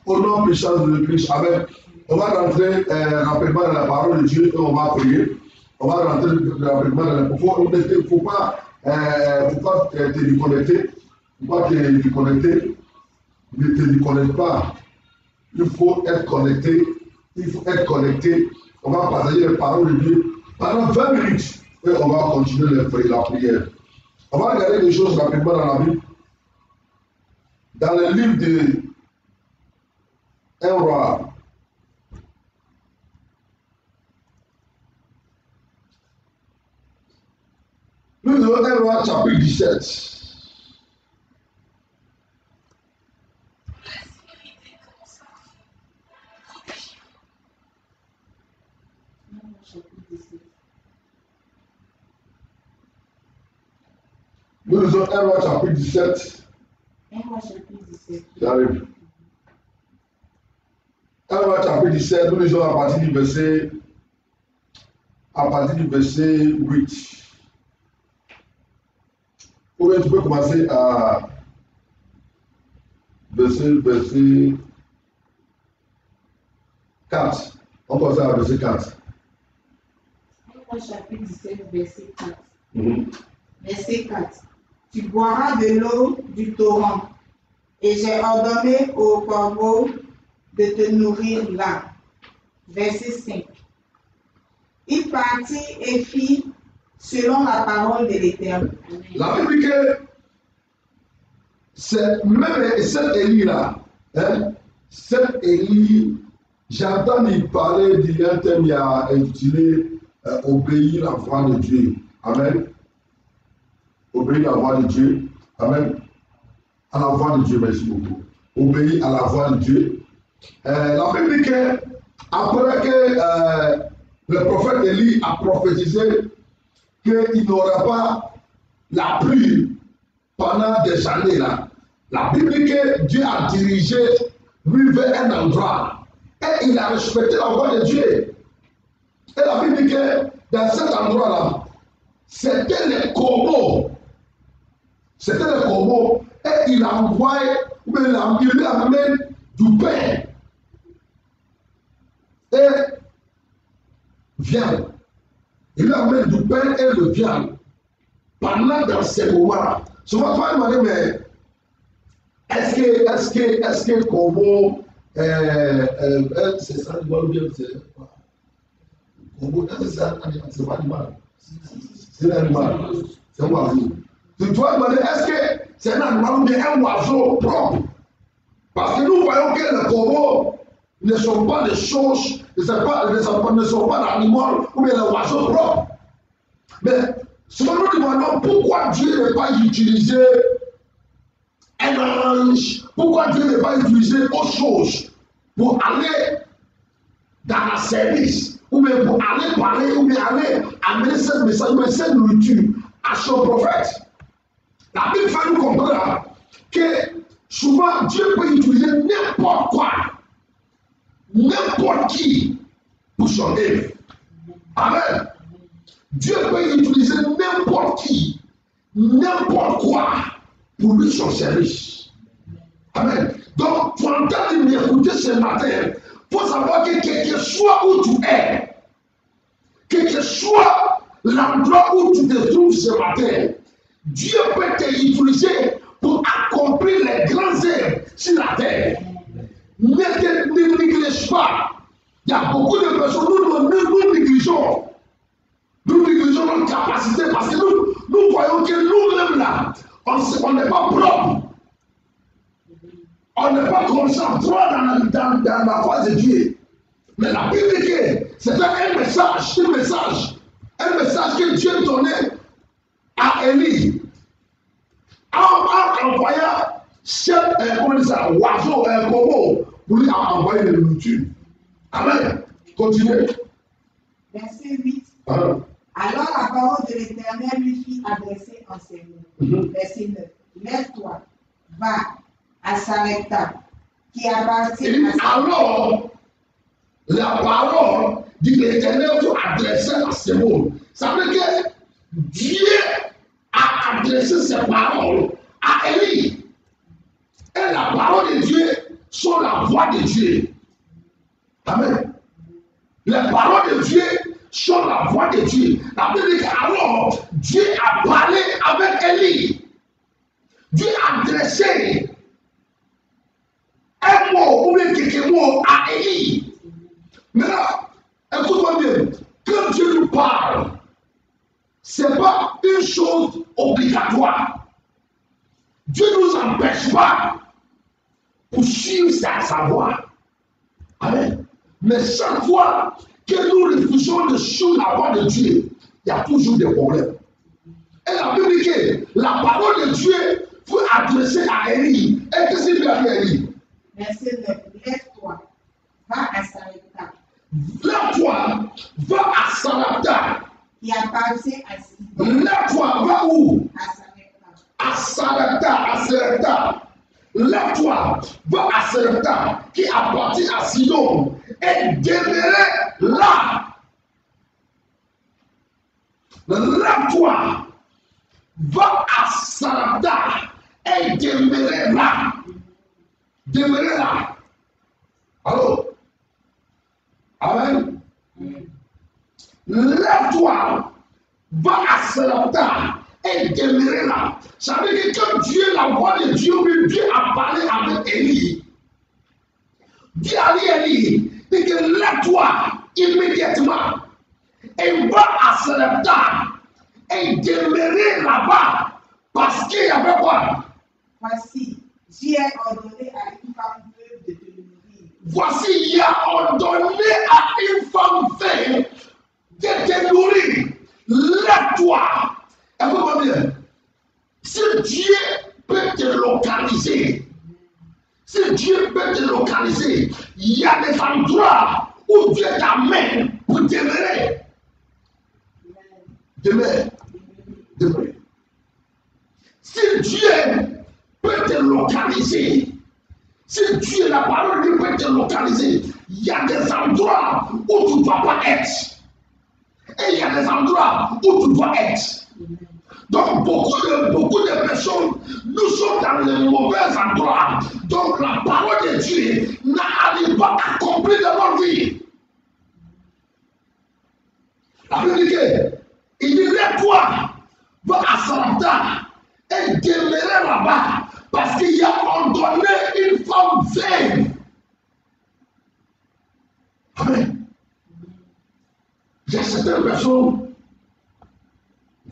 Au nom puissant de Christ, Amen. On va rentrer rapidement dans la parole de Dieu et on va prier. On va rentrer rapidement dans la parole. Il ne faut pas te déconnecter. Il ne faut pas te déconnecter. Ne te déconnecte pas. Il faut être connecté. Il faut être connecté. On va partager les paroles de Dieu pendant 20 minutes et on va continuer la prière. On va regarder des choses rapidement dans la Bible. Dans le livre de 1 roi, nous avons 1 roi chapitre 17. Nous lisons 1 roi chapitre 17. 1 roi chapitre 17. J'arrive. 1 roi chapitre 17, nous lisons à partir du verset 8. Ou bien tu peux commencer à verset 4. On commence à verset 4. 1 roi chapitre 17, verset 4. Verset 4. Tu boiras de l'eau du torrent, et j'ai ordonné aux corbeaux de te nourrir là. Verset 5. Il partit et fit selon la parole de l'Éternel. La Bible dit que c'est même cet Élie-là, cet Élie, j'entends y parler d'un thème, il a intitulé obéir la voix de Dieu. Amen. Obéir à la voix de Dieu. Amen. À la voix de Dieu, merci beaucoup. Obéir à la voix de Dieu. La Bible dit que après que le prophète Élie a prophétisé qu'il n'aura pas la pluie pendant des années là, la Bible dit que Dieu a dirigé lui vers un endroit et il a respecté la voix de Dieu. Et la Bible dit que dans cet endroit là, c'était les corbeaux. C'était le corbeau et il a envoyé, il lui amène du pain et viande. Il lui amène du pain et de viande pendant dans ces moments-là. Souvent, toi, il m'a dit, mais est-ce que le corbeau, c'est ça, il doit bien, c'est quoi? Le corbeau, c'est pas un animal. C'est un animal. C'est un oiseau. Tu dois demander, est-ce que c'est un animal ou bien un oiseau propre? Parce que nous voyons que les corbeaux ne sont pas des choses, ne sont pas d'animaux ou bien des oiseaux propres. Mais souvent nous demandons pourquoi Dieu n'a pas utilisé un ange, pourquoi Dieu n'a pas utilisé autre chose pour aller dans le service, ou bien pour aller parler, ou bien aller amener cette message, mais cette nourriture à son prophète. La Bible fait nous comprendre que souvent Dieu peut utiliser n'importe quoi, n'importe qui pour son œuvre. Amen. Dieu peut utiliser n'importe qui, n'importe quoi pour lui son service. Amen. Donc, tu entends m'écouter ce matin, il faut savoir que quel que soit où tu es, quel que soit l'endroit où tu te trouves ce matin, Dieu peut te utiliser pour accomplir les grands œuvres sur la terre. Ne néglige pas. Il y a beaucoup de personnes, nous négligeons. Nous négligeons notre capacité parce que nous voyons que nous-mêmes là, on n'est pas propre. On n'est pas concentré dans la voie de Dieu. Mais la Bible dit que c'était un message que Dieu donnait à Élie. En envoyant oiseau, un corbeau, pour lui envoyer de nourriture. Amen. Continuez. Verset 8. Alors la parole de l'Éternel lui fit adresser en ces mots. Verset 9. Lève-toi, va à Sarepta, qui appartient à alors, la parole de l'Éternel fut adressée à ces mots. Ça veut dire que Dieu a adressé ses paroles à Élie. Et la parole la voix de Dieu. Amen. Les paroles de Dieu sont la voix de Dieu. La Bible dit alors Dieu a parlé avec Élie. Dieu a adressé un mot ou bien quelques mots à Élie. Maintenant, écoute-moi bien. Quand Dieu nous parle, ce n'est pas une chose obligatoire. Dieu ne nous empêche pas pour suivre sa voix. Amen. Mais chaque fois que nous refusons de suivre la voix de Dieu, il y a toujours des problèmes. Et la Bible dit que la parole de Dieu fut adressée à Élie. Et qu'est-ce qu'il a dit à Élie? Verset 9. Lève-toi, va à Sarepta. Lève-toi, va à Sarepta. Qui appartient à Sidon. Lève-toi, va où? À Sarepta. À Sarepta. Lève-toi, va à Sarepta, qui appartient à Sidon, et demeurez là. Lève-toi, va à Sarepta, et demeurez là. Demeurez là. Allô? Amen. Lève-toi, va à Sarepta et demeurez là. Ça veut dire que Dieu, la voix de Dieu, Dieu a parlé avec Élie. Dieu a dit à Élie, dit que lève-toi immédiatement et va à Sarepta et demeurez là-bas. Parce qu'il y avait quoi? Voici, Dieu a ordonné à une femme veuve de te nourrir. Voici, il a ordonné à une femme veuve de te nourrir. Lève-toi. Écoute-moi bien. Si Dieu peut te localiser, il y a des endroits où Dieu t'amène pour demeurer. Demeurer. Si Dieu peut te localiser, si Dieu, la parole de Dieu peut te localiser, il y a des endroits où tu ne dois pas être. Et il y a des endroits où tu dois être. Donc beaucoup de personnes, nous sommes dans les mauvais endroits. Donc la parole de Dieu n'arrive pas à accomplir dans notre vie. La Bible dit il dit lève-toi, va à Sarepta et demeurez là-bas parce qu'il y a ordonné une femme veuve. Amen. Il y a certaines personnes,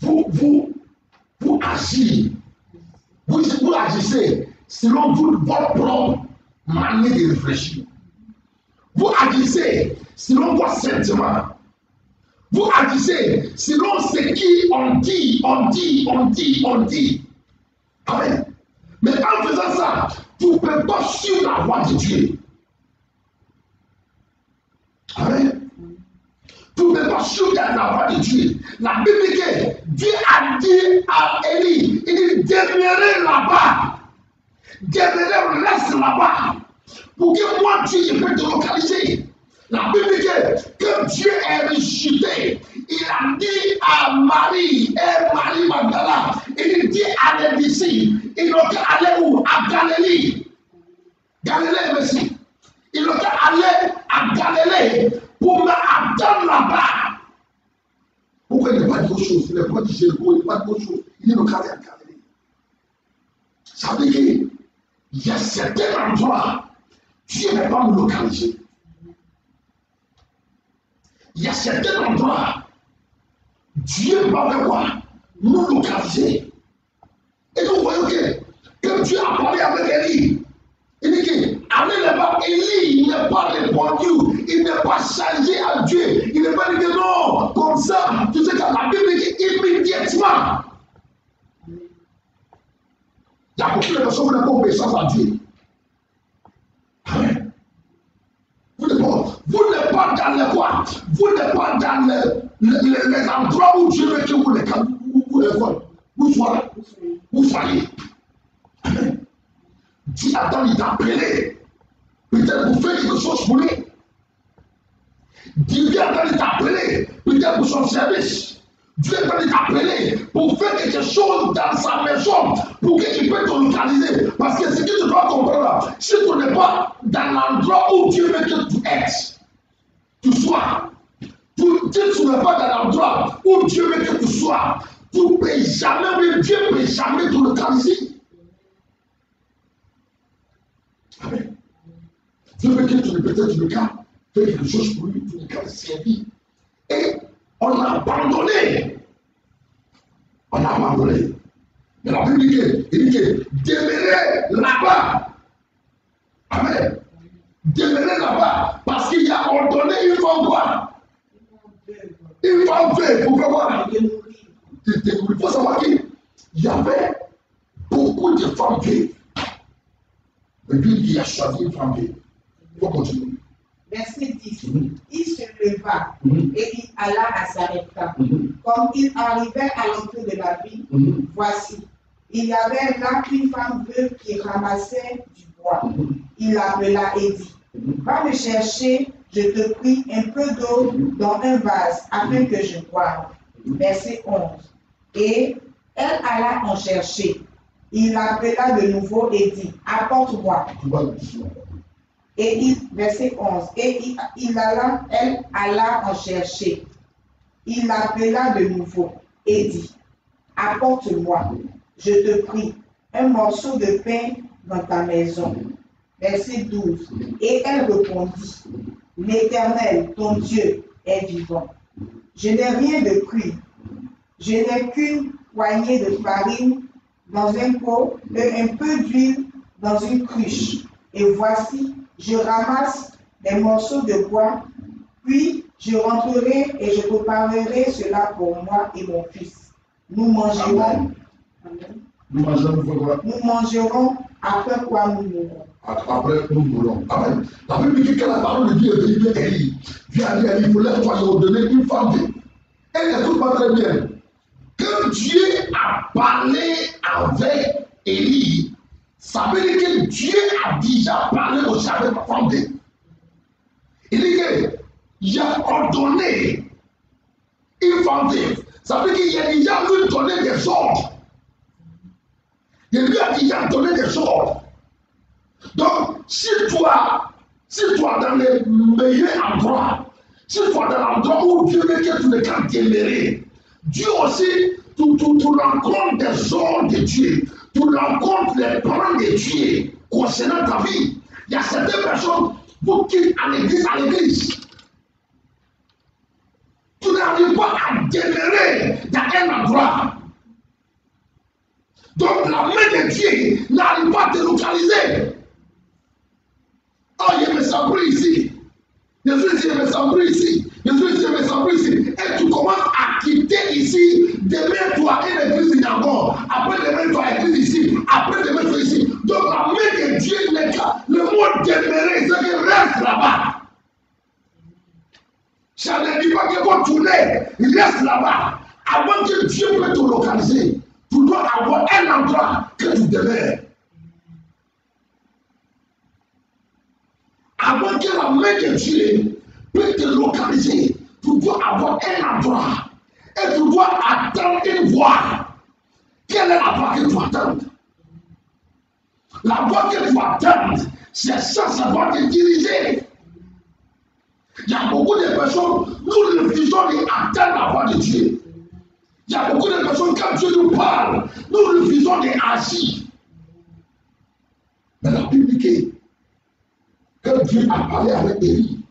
vous agissez, vous agissez selon votre propre manière de réfléchir. Vous agissez selon vos sentiments. Vous agissez selon ce qui on dit. Amen. Mais en faisant ça, vous ne pouvez pas suivre la voix de Dieu. Amen. Vous ne pouvez pas suivre la voix de Dieu. La Bible dit que Dieu a dit à Élie, il dit demeurez là-bas. Demeurez, reste là-bas. Pour que moi, Dieu, je peux te localiser. La Bible dit que Dieu est ressuscité. Il a dit à Marie et Marie Magdala, il dit allez d'ici. Il ont allé où? À Galilée. Galilée, merci. Il ont allé à Galilée pour m'attendre là-bas. Pourquoi il n'est pas de autre chose? Il n'est pas de Jéricho, il n'est pas de autre chose. Il est localisé à Galilée. Ça veut dire qu'il y a certains endroits, Dieu n'est pas nous localiser. Il y a certains endroits, Dieu va faire quoi? Nous localiser. Et donc, vous voyez que Dieu a parlé avec Élie. Il dit que, allez là-bas, Élie, il n'a pas répondu, il n'a pas changé à Dieu. Il n'a pas dit que non, comme ça, tu sais que la Bible dit immédiatement. Il y a beaucoup de personnes qui n'ont pas obéissance à Dieu. Amen. Vous n'êtes pas dans les quoi? Vous n'êtes pas dans les endroits où Dieu veut que vous soyez. Amen. Dieu attend, il t'a appelé. Peut-être pour faire quelque chose pour lui. Dieu attend, il t'a appelé. Peut-être pour son service. Dieu attend, il t'a appelé pour faire quelque chose dans sa maison, pour qu'il puisse te localiser. Parce que ce que tu dois comprendre, si tu n'es pas dans l'endroit où Dieu veut que tu sois, si tu n'es pas dans l'endroit où Dieu veut que tu sois, tu ne peux jamais, Dieu ne peut jamais te localiser. Amen. Dieu veut que tu le cas, fais quelque chose pour lui, tu le cas servi. Et on a abandonné. On a abandonné. Mais la Bible dit que demeurer là-bas. Amen. Demeurer là-bas. Parce qu'il a ordonné une femme quoi? Une femme veuve pour faire quoi? Il faut savoir qu'il y avait beaucoup de femmes veuves. Mais Dieu dit qu'il a choisi une femme veuve. Il faut continuer. Verset 10. Il se leva et il alla à Sarepta. Comme il arrivait à l'entrée de la ville, voici, il y avait là une femme veuve qui ramassait du bois. Il l'appela et dit, va me chercher, je te prie, un peu d'eau dans un vase afin que je boive. Verset 11. Et elle alla en chercher. Il l'appela de nouveau et dit, apporte-moi. Et verset 11, et elle alla en chercher. Il l'appela de nouveau et dit, apporte-moi, je te prie, un morceau de pain dans ta maison. Verset 12, et elle répondit, l'Éternel, ton Dieu, est vivant. Je n'ai rien de pris, je n'ai qu'une poignée de farine dans un pot et un peu d'huile dans une cruche. Et voici, je ramasse des morceaux de bois, puis je rentrerai et je préparerai cela pour moi et mon fils. Nous mangerons. Nous mangerons après quoi nous mourrons. Après nous mourrons. Amen. La Bible dit que la parole de Dieu est venue Élie. Dieu a dit à Élie, il faut lève-toi et ordonner une femme veuve. Elle n'écoute pas très bien. Quand Dieu a parlé avec Élie, ça veut dire que Dieu a déjà parlé aussi avec la femme veuve. Il dit qu'il a ordonné une femme veuve. Ça veut dire qu'il a déjà lui donné des ordres. Il lui a déjà donné des ordres. Donc, si toi dans les meilleurs endroits, si toi dans l'endroit où Dieu veut que tu ne cannes demeurer, Dieu aussi, tu rencontres des ordres de Dieu, tu rencontres les plans de Dieu concernant ta vie. Il y a certaines personnes pour qui à l'église, tu n'arrives pas à demeurer dans un endroit. Donc la main de Dieu n'arrive pas à te localiser. Oh, il me semble ici. Je suis ici, il me semble ici. Je suis ici, il me semble ici. Et tu commences à quitter ici. Demain, tu as une église d'abord. Après, demain, tu as une église ici. Après, demain, tu es ici. Donc la main de Dieu n'est pas. Le mot demeurer, c'est qu'il reste là-bas. Ça ne dit pas qu'il faut tourner. Il reste là-bas. Avant que Dieu puisse te localiser, tu dois avoir un endroit que tu demeures. Avant que la main de Dieu puisse te localiser, tu dois avoir un endroit. Et tu dois attendre une voie. Quelle est la voie que tu attends? La voie que tu attends, c'est ça doit te diriger. Il y a beaucoup de personnes, nous refusons d'attendre la voie de Dieu. Il y a beaucoup de personnes, quand Dieu nous parle, nous refusons d'agir. Mais la Bible dit que quand Dieu a parlé avec Élie,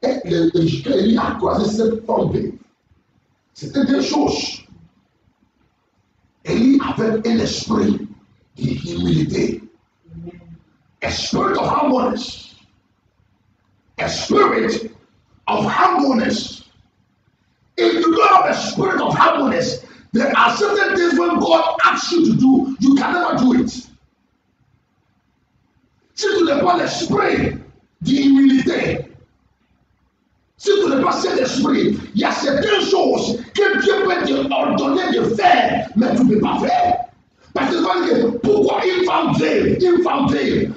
et Élie a croisé cette femme veuve, c'était deux choses. Élie avait un esprit d'humilité, a spirit of humbleness, a spirit of humbleness. If you don't have a spirit of humbleness, there are certain things when God asks you to do, you can never do it. Si tu n'as pas l'esprit d'humilité, si tu n'as pas cet esprit, il y a certaines choses que Dieu peut te ordonner de faire, mais tu ne peux pas faire. Parce que pourquoi une femme veuve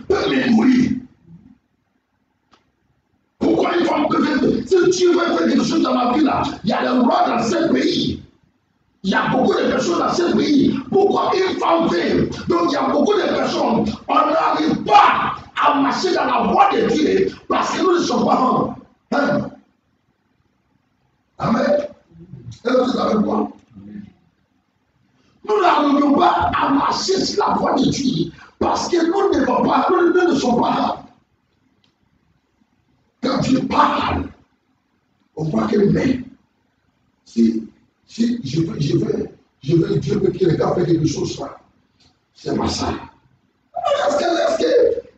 peut me nourrir? Pourquoi une femme peut faire? Si Dieu veut faire quelque chose dans ma vie là, il y a des rois dans ce pays. Il y a beaucoup de personnes dans ce pays. Pourquoi une femme fait? Donc il y a beaucoup de personnes. On n'arrive pas à marcher dans la voie de Dieu parce que nous ne sommes pas hein? Amen. Est-ce que vous avez quoi? Nous n'arrivons pas à marcher sur la voie de Dieu parce que nous ne sommes pas là. Quand Dieu parle, on voit que mais si je veux, Dieu veut que le gars fasse quelque chose là. C'est pas ça.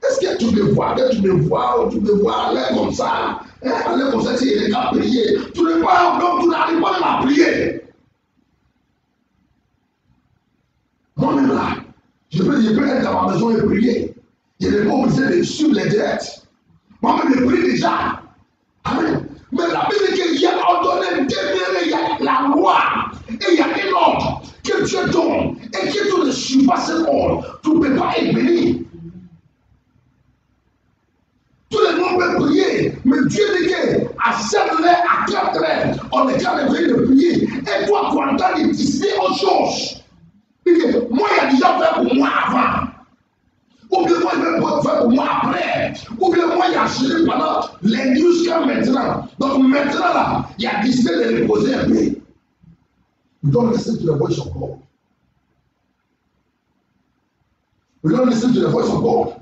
Est-ce que tu me vois, aller comme ça, aller comme ça, si il est à prier, tu n'arrives pas même à prier. Moi-même là, je peux être dans ma maison et prier. Je n'ai pas obligé de suivre les directs. Moi-même, je prie déjà. Amen. Mais la Bible dit qu'il y a ordonné d'émirer la loi et il y a un ordre que Dieu donne et que tu ne suis pas cet ordre, tu ne peux pas être béni. Tout le monde peut prier, mais Dieu dit qu'à 7 heures, à 4 heures, on est capable de prier. Et toi, tu entends décider autre chose. Moi, il a déjà fait pour moi avant. Ou bien moi, il va faire pour moi après. Ou bien moi, il a géré pendant les jusqu'à maintenant. Donc maintenant, là, il a décidé de reposer un peu. We don't listen to the voice of God. We don't listen to the voice of God.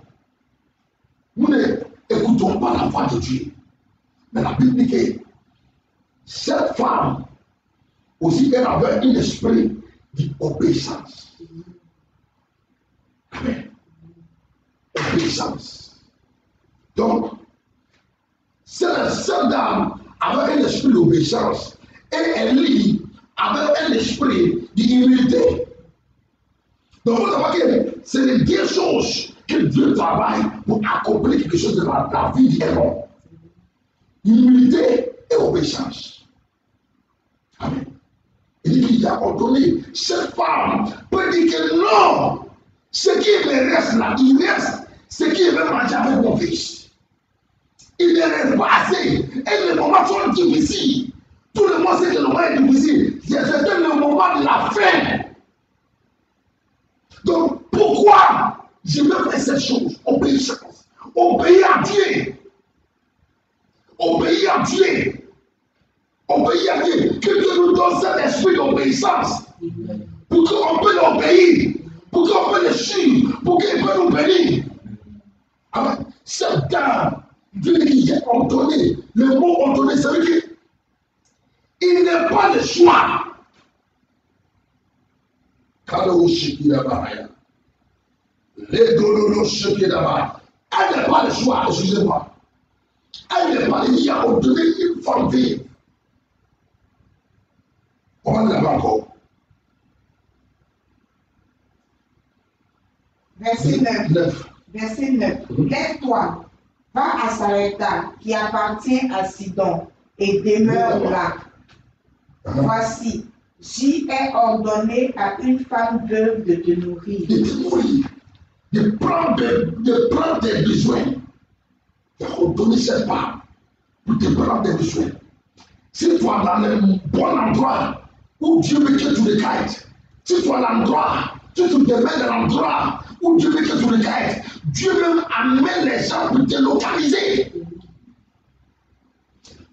Nous n'écoutons pas la voix de Dieu. Mais la Bible dit que cette femme, aussi, elle avait un esprit d'obéissance. Amen. Obéissance. Donc, cette dame avait un esprit d'obéissance et Élie avait un esprit d'humilité. Donc, vous savez que c'est les deux choses que Dieu travaille pour accomplir quelque chose de la vie d'un homme. Humilité et obéissance. Amen. Il dit qu'il a ordonné cette femme peut dire que non, ce qui me reste là, il reste ce qui veut manger avec mon fils. Il ne reste pas assez. Et les moments sont difficiles. Tout le monde sait que le moment est difficile. C'est le moment de la fin. Donc, pourquoi je me fais cette chose? Obéissance. Obéir à Dieu. Obéir à Dieu. Obéir à Dieu. Que Dieu nous donne cet esprit d'obéissance. Pour qu'on puisse l'obéir. Pour qu'on puisse le suivre. Pour qu'il puisse nous bénir. Alors, cette dame, Dieu qui a ordonné, le mot ordonné, ça veut dire il n'est pas le choix. Elle n'est pas le choix, excusez-moi. Elle n'est pas, il a ordonné une femme vive. On va là-bas encore. Verset 9. Verset 9. Lève-toi, va à Sarepta, qui appartient à Sidon, et demeure là. Voici, j'y ai ordonné à une femme veuve de te nourrir. De te nourrir, de prendre tes besoins. Il a ordonné cette femme pour te prendre tes besoins. Si tu es dans le bon endroit où Dieu veut que tu le guides, si tu es à l'endroit, si tu te mets dans l'endroit où Dieu veut que tu le guides, Dieu même amène les gens pour te localiser.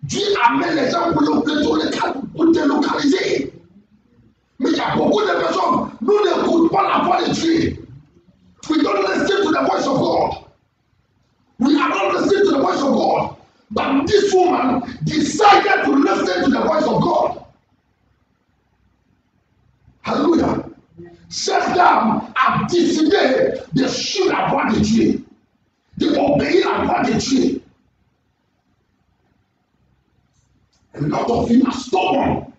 Dieu amène les gens pour te localiser. Mais il y a beaucoup de personnes, nous n'écoutons pas la voix de Dieu. We don't listen to the voice of God. We are not listening to the voice of God. But this woman decided to listen to the voice of God. Hallelujah. Cette dame a décidé de suivre la voix de Dieu, d'obéir la voix de Dieu. And a lot of you are stubborn.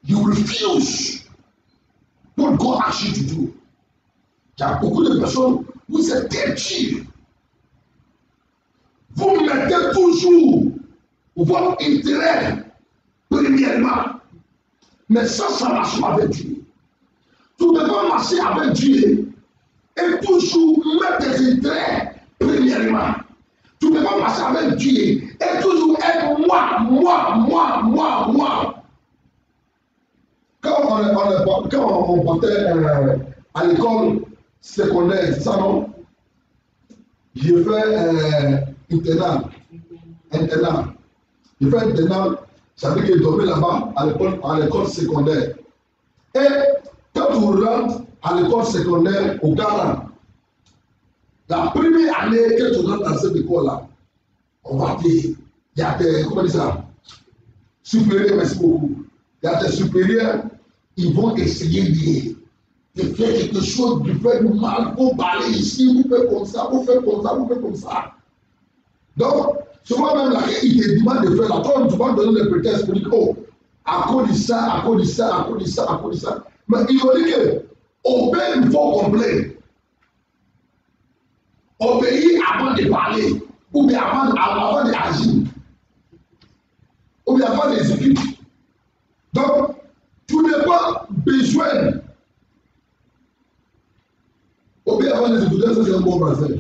You refuse what God asks you to do. Il y a beaucoup de personnes, vous êtes têtus. Vous mettez toujours votre intérêt premièrement. Mais ça marche pas avec Dieu. Tu ne peux pas marcher avec Dieu et toujours mettre tes intérêts premièrement. Tu ne peux pas marcher avec Dieu et toujours être moi. quand on partait à l'école secondaire, c'est ça non? J'ai fait internat. J'ai fait internat, ça veut dire que je dormais là-bas à l'école secondaire. Et quand on rentre à l'école secondaire au Ghana, la première année que tu rentres dans cette école-là, on va te, il y a des, comment dire ça, supérieurs, merci beaucoup. Il y a des supérieurs, ils vont essayer de faire quelque chose, de faire du mal, vous parler ici, vous faites comme ça, vous faites comme ça, vous faites comme ça. Donc, souvent même là, ils te demandent de faire la toi, tu vas donner le prétexte pour dire, oh, à cause de ça, à cause de ça, à cause de ça, à cause de ça. Mais il faut dire que, obéir, il faut compléter. Obéir avant de parler, ou bien avant d'agir, ou bien avant d'exécuter. Donc, tu n'as pas besoin. Obéir avant d'exécuter, ça c'est un bon français.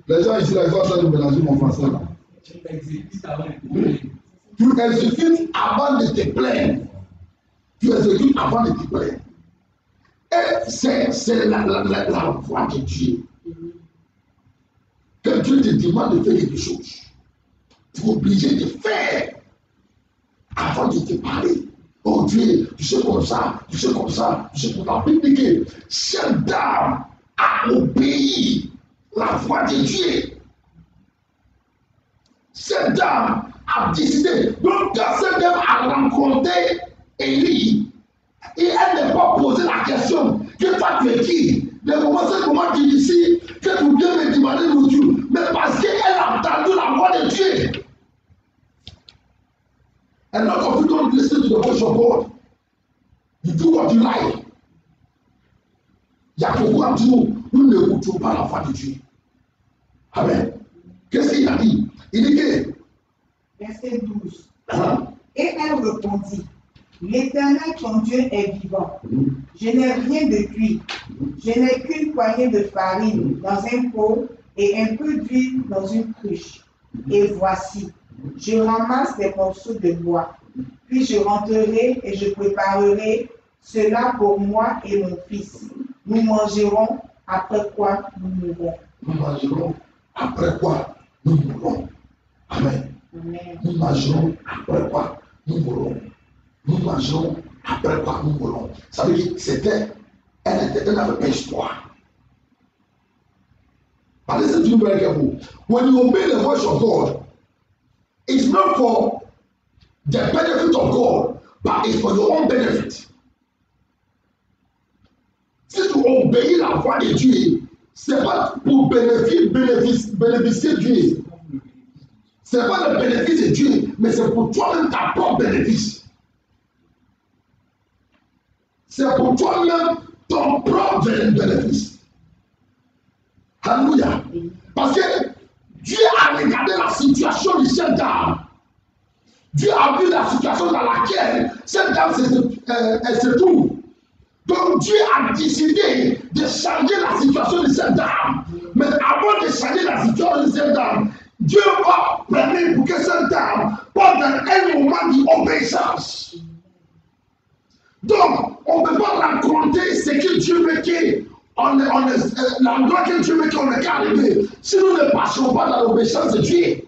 Les gens ici, ils sont en train de mélanger mon français là. Tu exécutes avant de te plaindre. Tu exécutes avant de te plaindre. Et c'est la voix de Dieu. Quand Dieu te demande de faire quelque chose, tu es obligé de faire avant de te parler. Oh Dieu, tu sais comme ça, tu sais comme ça, tu sais comme ça. La Bible dit que cette dame a obéi la voix de Dieu. Cette dame a décidé. Donc, quand cette dame a rencontré Élie, et elle n'a pas posé la question que toi tu es qui? Le moment c'est comment tu dis ici que tu viens me demander nourriture, mais parce qu'elle a entendu la voix de Dieu. And not of you don't listen to the voice of God. You do what you like. Il y a beaucoup d'entre nous n'écoutons pas la voix de Dieu. Amen. Qu'est-ce qu'il a dit? Il dit que. Verset 12. Et elle répondit, l'Éternel ton Dieu est vivant. Je n'ai rien de cuit. Je n'ai qu'une poignée de farine dans un pot et un peu d'huile dans une cruche. Et voici, je ramasse des morceaux de bois. Puis je rentrerai et je préparerai cela pour moi et mon fils. Nous mangerons, après quoi nous mourrons. Nous mangerons, après quoi nous mourrons. Amen. Amen. Nous mangerons, après quoi nous mourrons. Nous mangerons, après quoi nous mourrons. Ça veut dire que elle n'avait pas espoir. But listen to me very carefully. When you obey the voice of God, it's not for the benefit of God, but it's for your own benefit. Si tu obéis la voix de Dieu, ce n'est pas pour bénéficier Dieu. Ce n'est pas le bénéfice de Dieu, mais c'est pour toi-même ta propre bénéfice. C'est pour toi-même ton propre bénéfice. Alléluia. Parce que Dieu a regardé la situation de cette dame. Dieu a vu la situation dans laquelle cette dame elle se trouve. Donc Dieu a décidé de changer la situation de cette dame. Mais avant de changer la situation de cette dame, Dieu va permettre pour que cette dame porte un moment d'obéissance. Donc, on ne peut pas raconter ce que Dieu veut l'endroit que Dieu veut qu'on est arrivé si nous ne passons pas dans l'obéissance de Dieu.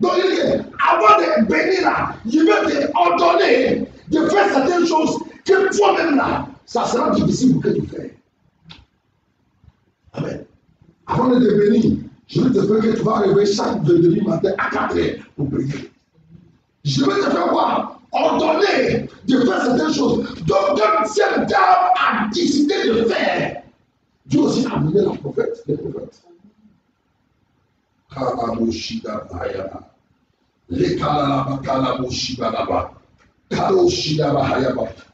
Donc, il dit, avant de bénir là, je vais te ordonner de faire certaines choses que toi-même là, ça sera difficile pour que tu fasses. Amen. Avant de te bénir, je vais te faire que tu vas arriver chaque vendredi matin à 4 heures pour prier. Je vais te faire quoi? Ordonner de faire certaines choses. Donc, comme cette dame a décidé de faire, Dieu aussi a amené les prophètes. Les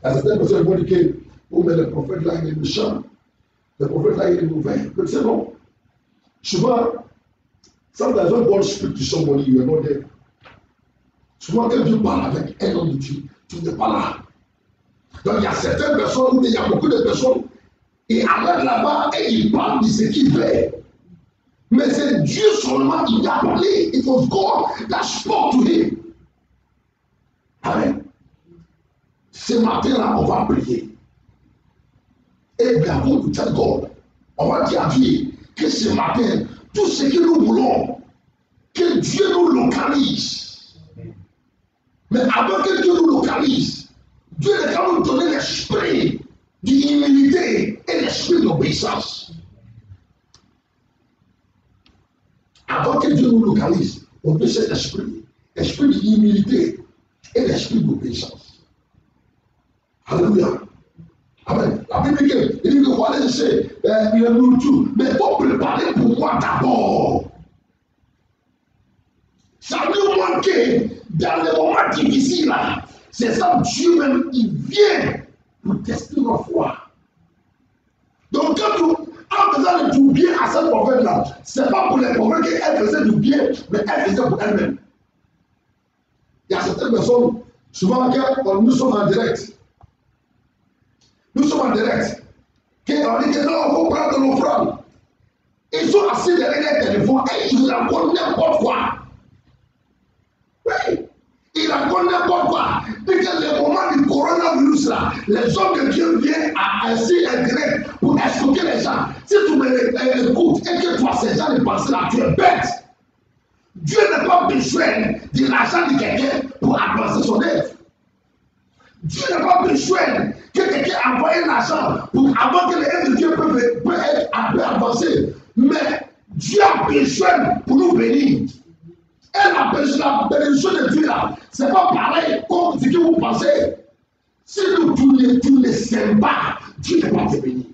à certaines personnes vont dire que oh, mais le prophète là il est méchant, le prophète là il est mauvais. Mais c'est bon. Souvent, sometimes when God speaks to somebody, you are not there. Souvent, quand Dieu parle avec un homme de Dieu, tu n'es pas là. Donc il y a certaines personnes, il y a beaucoup de personnes, et arrivent là-bas et ils parlent de ce qu'ils veulent. Mais c'est Dieu seulement qui a parlé. It was God that spoke to him. Amen. Ce matin-là, on va prier. Et bien, on va tell God. On va dire à Dieu que ce matin, tout ce que nous voulons, que Dieu nous localise. Mais avant que Dieu nous localise, Dieu est quand nous donner l'esprit d'humilité et l'esprit d'obéissance. Avant que Dieu nous localise, on peut cet esprit d'humilité et l'esprit d'obéissance. Alléluia. Amen. La Bible dit que vous allez laisser le nourriture, mais il faut préparer pour moi d'abord. Ça nous manque dans les moments difficiles là. C'est ça, Dieu même, il vient pour tester nos foi. Donc, en faisant du bien à cette prophète-là, ce n'est pas pour les prophètes qu'elle faisait du bien, mais elle faisait pour elle-même. Il y a certaines personnes, souvent, nous sommes en direct. Nous sommes en direct. Quand on dit que non, il faut prendre de l'offrande. Ils sont assis derrière les téléphones et ils racontent n'importe quoi. Oui, ils racontent n'importe quoi. Dès que le moment du coronavirus là, les hommes de Dieu viennent assis en direct pour escroquer les gens. Si tu m'écoutes et que toi, ces gens ne pensent là, tu es bête. Dieu n'a pas besoin de l'argent de quelqu'un pour avancer son œuvre. Dieu n'a pas besoin que quelqu'un envoie l'argent avant que l'œuvre de Dieu peut être avancée. Mais Dieu a besoin pour nous bénir. Et la bénédiction de Dieu là, ce n'est pas pareil comme ce que vous pensez. Si nous tous les s'aiment pas, Dieu ne va pas te bénir.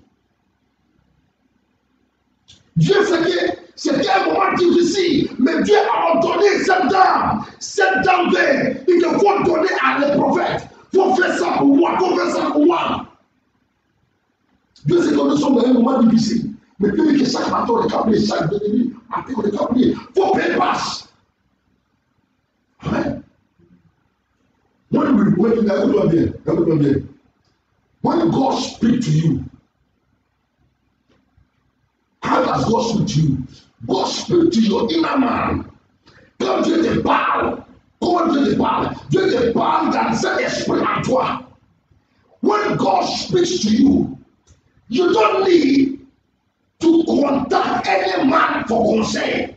Dieu sait que c'était un moment difficile, mais Dieu a ordonné cette dame verte. Il te faut donner à les prophètes. Il faut faire ça pour moi, il faut faire ça pour moi. Dieu sait que nous sommes dans un moment difficile. Mais Dieu dit que chaque matin on est capable, chaque nuit, matin on est capable. Il faut payer passe. Amen. When God speaks to you, how does God speak to you? God speaks to your inner man. Quand Dieu te parle, comment Dieu te parle? Dieu te parle dans cet esprit en toi. When God speaks to you, you don't need to contact any man for conseil.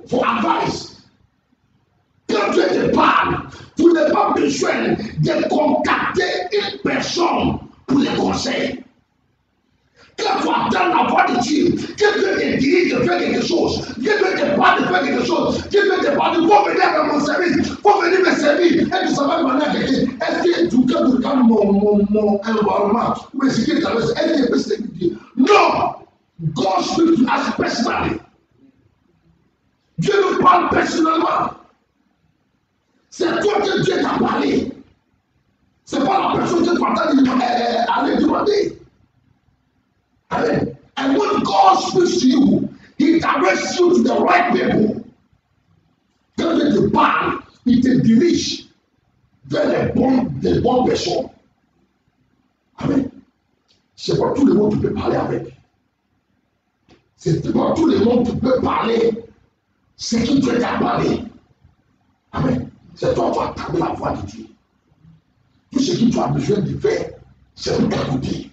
For advice. Quand Dieu te parle, tu n'as pas besoin de contacter une personne pour les conseils. Quand tu attends la voix de Dieu, que Dieu te dirige de faire quelque chose, que Dieu te parle de faire quelque chose, que Dieu te parle de faut venir dans mon service, faut venir me servir, et tu savais demander à quelqu'un, est-ce que tu peux regarder mon environnement, ou est-ce que tu traverses, est-ce que tu peux se dire, non, God speaks to us personally. Dieu nous parle personnellement. C'est toi que Dieu t'a parlé. Ce n'est pas la personne que tu attends aller demander. Amen. And when God speaks to you, He directs you to the right people. Quand Dieu te parle, il te dirige vers les bonnes personnes. Amen. C'est pas tout le monde que tu peux parler avec. C'est pas tout le monde que tu peux parler. C'est qui Dieu t'a parlé. Amen. C'est toi qui vas attendre la voix de Dieu. Tout ce que tu as besoin de faire, c'est de t'écouter.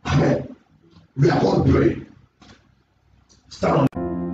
Amen. We are going to pray. Stand on.